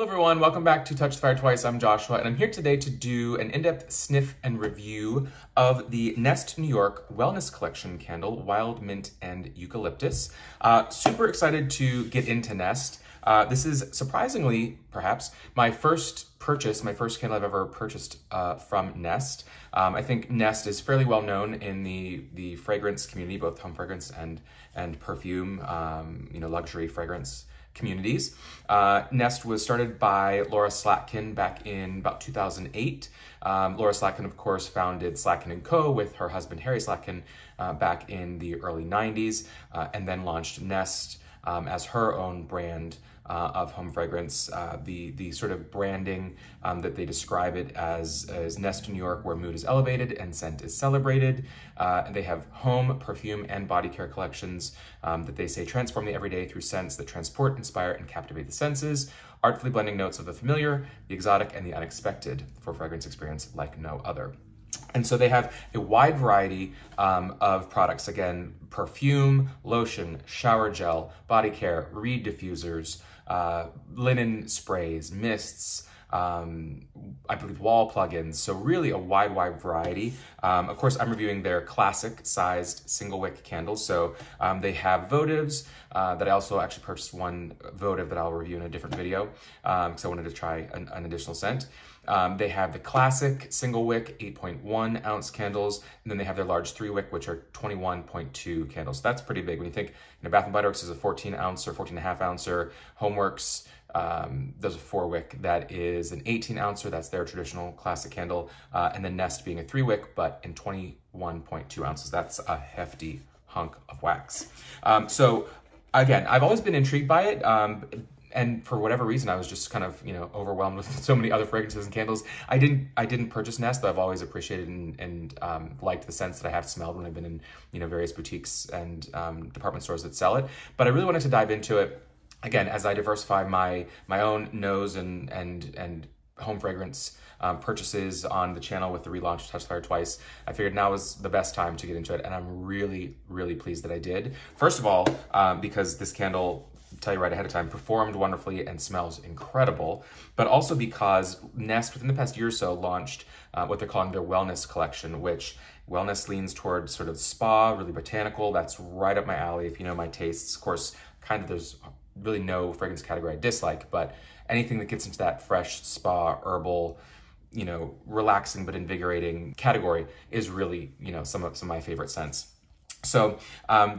Hello everyone, welcome back to Touch the Fire Twice. I'm Joshua, and I'm here today to do an in-depth sniff and review of the Nest New York Wellness Collection candle, Wild Mint and Eucalyptus. Super excited to get into Nest. This is surprisingly, perhaps, my first purchase, my first candle I've ever purchased from Nest. I think Nest is fairly well known in the fragrance community, both home fragrance and perfume, luxury fragrance communities. Nest was started by Laura Slatkin back in about 2008. Laura Slatkin, of course, founded Slatkin & Co. with her husband Harry Slatkin back in the early 90s, and then launched Nest as her own brand of home fragrance. The sort of branding that they describe it as Nest New York, where mood is elevated and scent is celebrated. And they have home, perfume, and body care collections that they say transform the everyday through scents that transport, inspire, and captivate the senses, artfully blending notes of the familiar, the exotic, and the unexpected for fragrance experience like no other. And so they have a wide variety of products. Again, perfume, lotion, shower gel, body care, reed diffusers, linen sprays, mists, I believe wall plugins. So really a wide variety. Of course, I'm reviewing their classic sized single wick candles. So they have votives that I also actually purchased one votive that I'll review in a different video because I wanted to try an additional scent. They have the classic single wick 8.1 ounce candles, and then they have their large 3 wick, which are 21.2 candles. So that's pretty big. When you think, Bath & Body Works is a 14 ounce or 14.5 ouncer. Homeworks, there's a 4 wick that is an 18 ouncer. That's their traditional classic candle. And then Nest being a 3 wick, but in 21.2 ounces. That's a hefty hunk of wax. So again, I've always been intrigued by it. And for whatever reason, I was just kind of, overwhelmed with so many other fragrances and candles. I didn't purchase Nest, though I've always appreciated and liked the scents that I have smelled when I've been in, various boutiques and department stores that sell it. But I really wanted to dive into it, again, as I diversify my own nose and home fragrance purchases on the channel with the relaunch of Touch the Fire Twice. I figured now was the best time to get into it, and I'm really, really pleased that I did. First of all, because this candle, tell you right ahead of time, performed wonderfully and smells incredible, but also because Nest within the past year or so launched what they're calling their wellness collection, which wellness leans towards sort of spa, really botanical. That's right up my alley if you know my tastes. Of course, there's really no fragrance category I dislike, but anything that gets into that fresh spa, herbal, relaxing but invigorating category is really, some of my favorite scents. So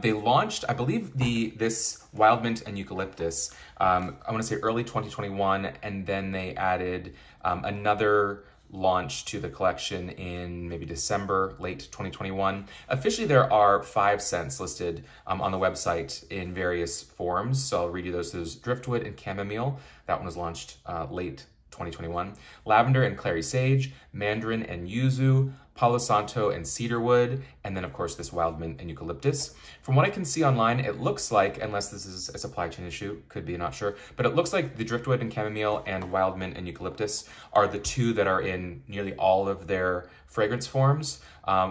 they launched, I believe, this Wild Mint and Eucalyptus, I want to say early 2021, and then they added another launch to the collection in maybe December, late 2021. Officially, there are 5 scents listed on the website in various forms. So I'll read you those. There's Driftwood and Chamomile. That one was launched late 2021. Lavender and Clary Sage, Mandarin and Yuzu, Palo Santo and Cedarwood, and then of course this Wild Mint and Eucalyptus. From what I can see online, it looks like, unless this is a supply chain issue, could be, not sure, but it looks like the Driftwood and Chamomile and Wild Mint and Eucalyptus are the 2 that are in nearly all of their fragrance forms,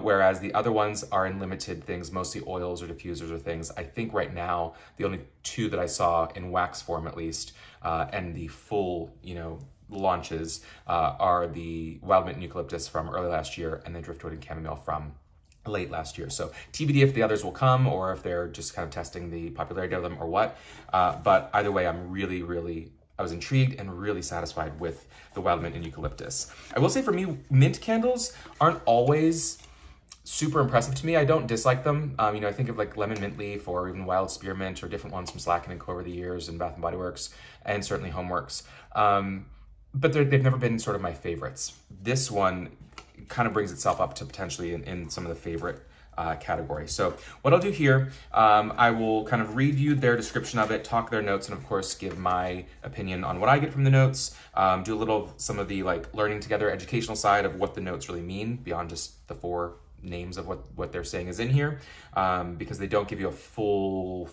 whereas the other ones are in limited things, mostly oils or diffusers or things. I think right now, the only 2 that I saw in wax form at least, and the full, launches are the Wild Mint and Eucalyptus from early last year and the Driftwood and Chamomile from late last year. So TBD if the others will come or if they're just kind of testing the popularity of them or what. But either way, I'm I was intrigued and really satisfied with the Wild Mint and Eucalyptus. I will say for me, mint candles aren't always super impressive to me. I don't dislike them. I think of like lemon mint leaf or even wild spearmint or different ones from Slatkin & Co. over the years and Bath & Body Works and certainly Homeworks. But they've never been sort of my favorites. This one kind of brings itself up to potentially in some of the favorite category. So what I'll do here, I will kind of read you their description of it, talk their notes, and of course give my opinion on what I get from the notes, do a little some of the learning together educational side of what the notes really mean beyond just the 4 names of what they're saying is in here, because they don't give you a full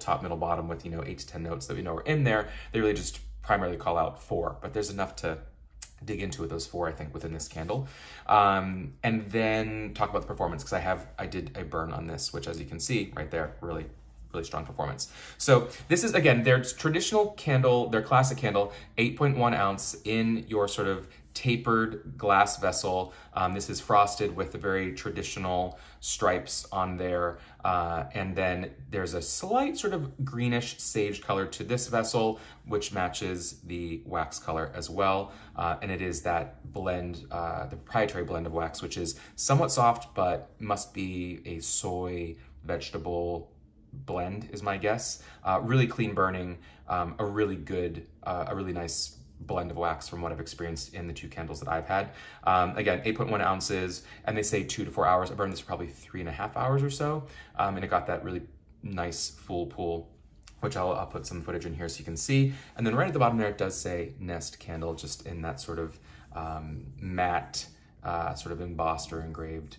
top, middle, bottom with 8 to 10 notes that we know are in there. They really just primarily call out 4, but there's enough to dig into with those 4, I think, within this candle. And then talk about the performance, because I did a burn on this, which as you can see right there, really really strong performance. So this is, again, their traditional candle, their classic candle, 8.1 ounce in your sort of tapered glass vessel. This is frosted with the very traditional stripes on there. And then there's a slight sort of greenish sage color to this vessel, which matches the wax color as well. And it is that blend, the proprietary blend of wax, which is somewhat soft, but must be a soy vegetable blend is my guess. Really clean burning, a really good, a really nice blend of wax from what I've experienced in the two candles that I've had. Again, 8.1 ounces, and they say 2 to 4 hours. I burned this for probably 3.5 hours or so, and it got that really nice full pull, which I'll put some footage in here so you can see. And then right at the bottom there, it does say Nest Candle, just in that sort of matte, sort of embossed or engraved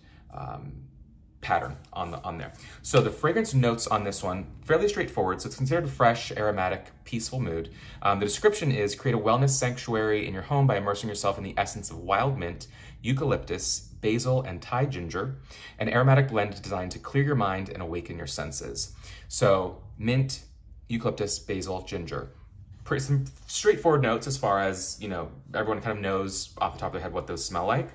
pattern on there. So the fragrance notes on this one, fairly straightforward. So it's considered fresh, aromatic, peaceful mood. The description is create a wellness sanctuary in your home by immersing yourself in the essence of wild mint, eucalyptus, basil, and Thai ginger, an aromatic blend designed to clear your mind and awaken your senses. So mint, eucalyptus, basil, ginger. Some straightforward notes as far as, you know, everyone kind of knows off the top of their head what those smell like.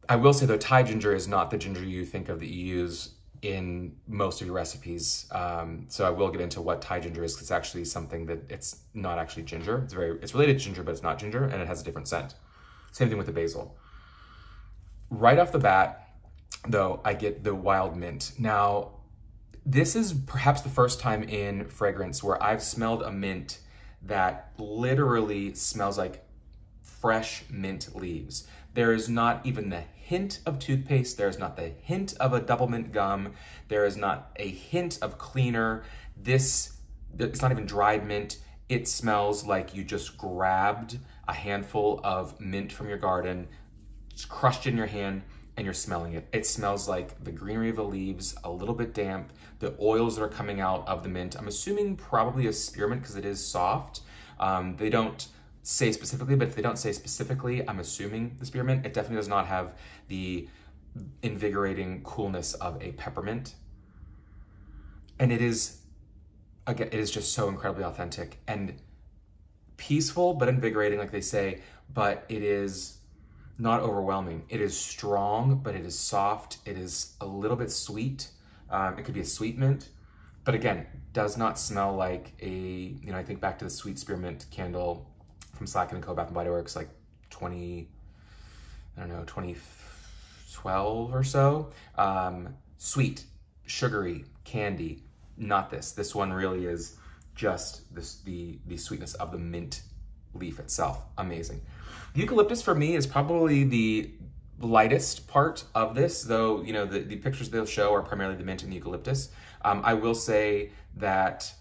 I will say though, Thai ginger is not the ginger you think of that you use in most of your recipes. So I will get into what Thai ginger is, because it's actually something that it's not actually ginger. It's related to ginger, but it's not ginger, and it has a different scent. Same thing with the basil. Right off the bat, though, I get the wild mint. Now, this is perhaps the first time in fragrance where I've smelled a mint that literally smells like fresh mint leaves. There is not even the hint of toothpaste. There is not the hint of a double mint gum. There is not a hint of cleaner. It's not even dried mint. It smells like you just grabbed a handful of mint from your garden, just crushed in your hand, and you're smelling it. It smells like the greenery of the leaves, a little bit damp, the oils that are coming out of the mint. I'm assuming probably a spearmint because it is soft. They don't say specifically, but if they don't say specifically, I'm assuming the spearmint. It definitely does not have the invigorating coolness of a peppermint. And it is, again, it is just so incredibly authentic and peaceful, but invigorating, like they say, but it is not overwhelming. It is strong, but it is soft. It is a little bit sweet. It could be a sweet mint, but again, does not smell like a, you know, I think back to the sweet spearmint candle from Slacken & Co. Bath & Body Works, like 2012 or so. Sweet, sugary, candy, not this. This one really is just the sweetness of the mint leaf itself. Amazing. The eucalyptus for me is probably the lightest part of this, though, you know, the pictures they'll show are primarily the mint and the eucalyptus. I will say that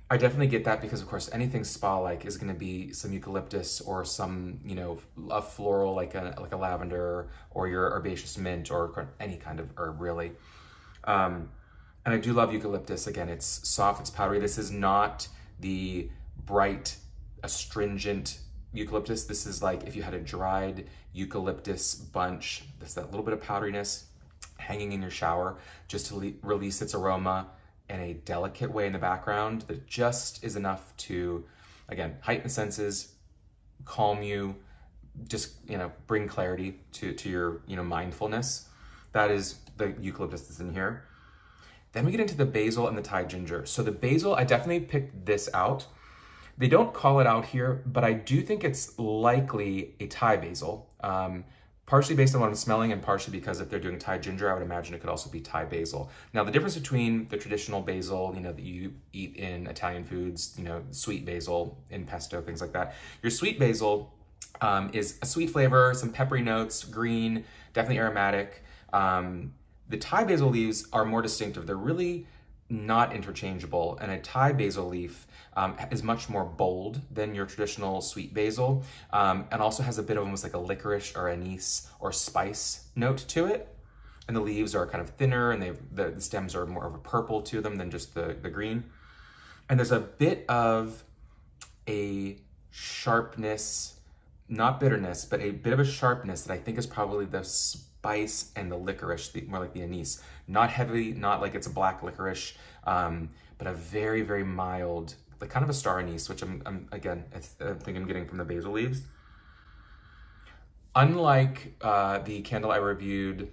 I definitely get that because, of course, anything spa-like is going to be some eucalyptus or some, you know, a floral like a lavender or your herbaceous mint or any kind of herb, really. And I do love eucalyptus. Again, it's soft, it's powdery. This is not the bright, astringent eucalyptus. This is like if you had a dried eucalyptus bunch, that's that little bit of powderiness hanging in your shower just to release its aroma in a delicate way in the background that just is enough to, again, heighten the senses, calm you, just, you know, bring clarity to your, you know, mindfulness. That is the eucalyptus that's in here. Then we get into the basil and the Thai ginger. So the basil, I definitely picked this out. They don't call it out here, but I do think it's likely a Thai basil. Partially based on what I'm smelling and partially because if they're doing Thai ginger, I would imagine it could also be Thai basil. Now, the difference between the traditional basil, you know, that you eat in Italian foods, you know, sweet basil in pesto, things like that. Your sweet basil is a sweet flavor, some peppery notes, green, definitely aromatic. The Thai basil leaves are more distinctive. They're really not interchangeable, and a Thai basil leaf is much more bold than your traditional sweet basil, and also has a bit of almost like a licorice or anise or spice note to it. And the leaves are kind of thinner, and the stems are more of a purple to them than just the green. And there's a bit of a sharpness, not bitterness, but a bit of a sharpness that I think is probably the spice and the licorice, more like the anise. Not heavy, not like it's a black licorice, but a very, very mild, like kind of a star anise, which again, I think I'm getting from the basil leaves. Unlike the candle I reviewed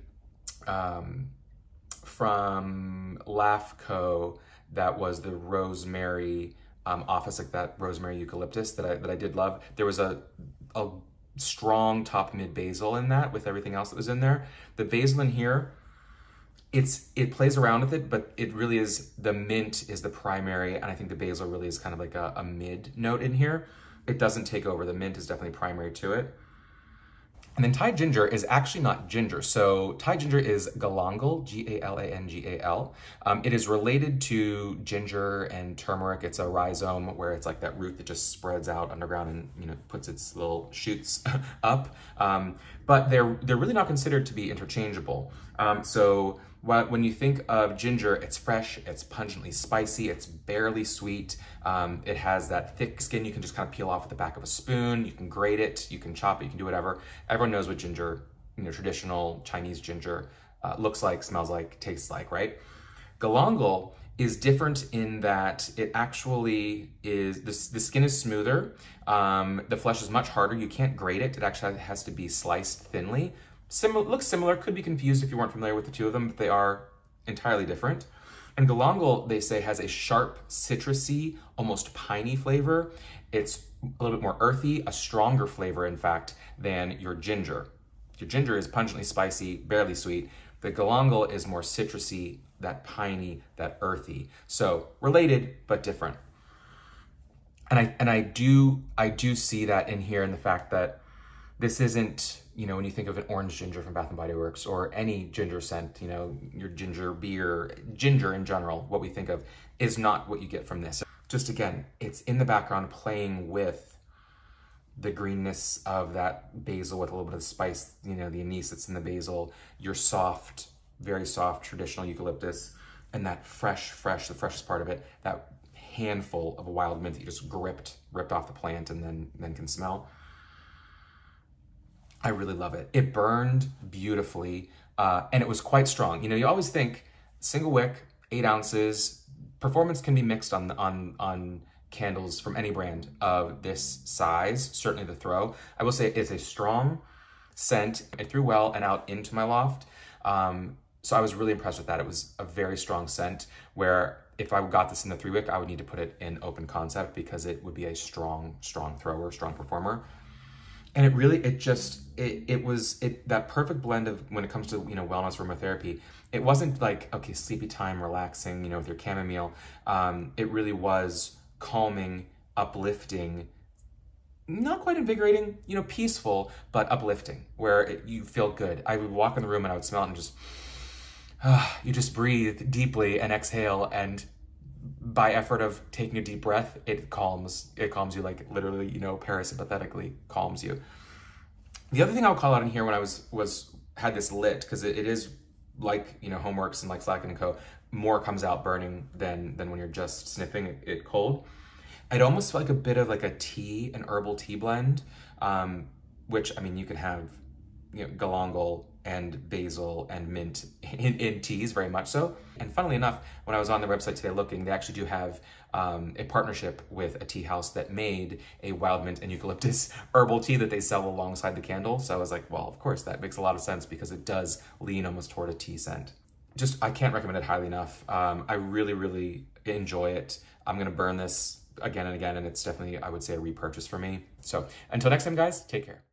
from LAFCO, that was the rosemary office, like that rosemary eucalyptus that I did love. There was a strong top mid basil in that with everything else that was in there. The basil in here, it plays around with it, but it really is, the mint is the primary, and I think the basil really is kind of like a mid note in here. It doesn't take over. The mint is definitely primary to it. And then Thai ginger is actually not ginger. So Thai ginger is galangal, G-A-L-A-N-G-A-L. It is related to ginger and turmeric. It's a rhizome where it's like that root that just spreads out underground and, you know, puts its little shoots up. But they're really not considered to be interchangeable. So when you think of ginger, it's fresh, it's pungently spicy, it's barely sweet. It has that thick skin you can just kind of peel off with the back of a spoon. You can grate it, you can chop it, you can do whatever. Everyone knows what ginger, you know, traditional Chinese ginger looks like, smells like, tastes like, right? Galangal is different in that it actually is, the skin is smoother, the flesh is much harder, you can't grate it, it actually has to be sliced thinly. Looks similar, could be confused if you weren't familiar with the two of them, but they are entirely different. And galangal, they say, has a sharp, citrusy, almost piney flavor. It's a little bit more earthy, a stronger flavor, in fact, than your ginger. Your ginger is pungently spicy, barely sweet. The galangal is more citrusy, that piney, that earthy. So related, but different. And I do see that in here in the fact that this isn't, you know, when you think of an orange ginger from Bath & Body Works or any ginger scent, you know, your ginger beer, ginger in general, what we think of is not what you get from this. Just again, it's in the background playing with the greenness of that basil with a little bit of spice, you know, the anise that's in the basil, your soft, very soft traditional eucalyptus, and that fresh, the freshest part of it, that handful of wild mint that you just ripped off the plant and then can smell. I really love it. It burned beautifully, and it was quite strong. You know, you always think single wick, 8 ounces. Performance can be mixed on candles from any brand of this size, certainly the throw. I will say it's a strong scent. It threw well and out into my loft. So I was really impressed with that. It was a very strong scent where if I got this in the 3 wick, I would need to put it in open concept because it would be a strong thrower, strong performer. And it really, it was that perfect blend of when it comes to, you know, wellness aromatherapy. It wasn't like, okay, sleepy time, relaxing, you know, with your chamomile. It really was calming, uplifting, not quite invigorating, you know, peaceful, but uplifting, where you feel good. I would walk in the room and I would smell it and just, you just breathe deeply and exhale, and by effort of taking a deep breath, it calms you, like literally, you know, parasympathetically calms you. The other thing I'll call out in here when I had this lit, because it is like, you know, Homeworks and like Slacken & Co., more comes out burning than when you're just sniffing it cold. It almost felt like a bit of like a tea, an herbal tea blend, which, I mean, you can have, you know, galangal and basil and mint in teas, very much so. And funnily enough, when I was on their website today looking, they actually do have a partnership with a tea house that made a wild mint and eucalyptus herbal tea that they sell alongside the candle. So I was like, well, of course, that makes a lot of sense because it does lean almost toward a tea scent. Just, I can't recommend it highly enough. I really, really enjoy it. I'm gonna burn this again and again, and it's definitely, I would say, a repurchase for me. So until next time, guys, take care.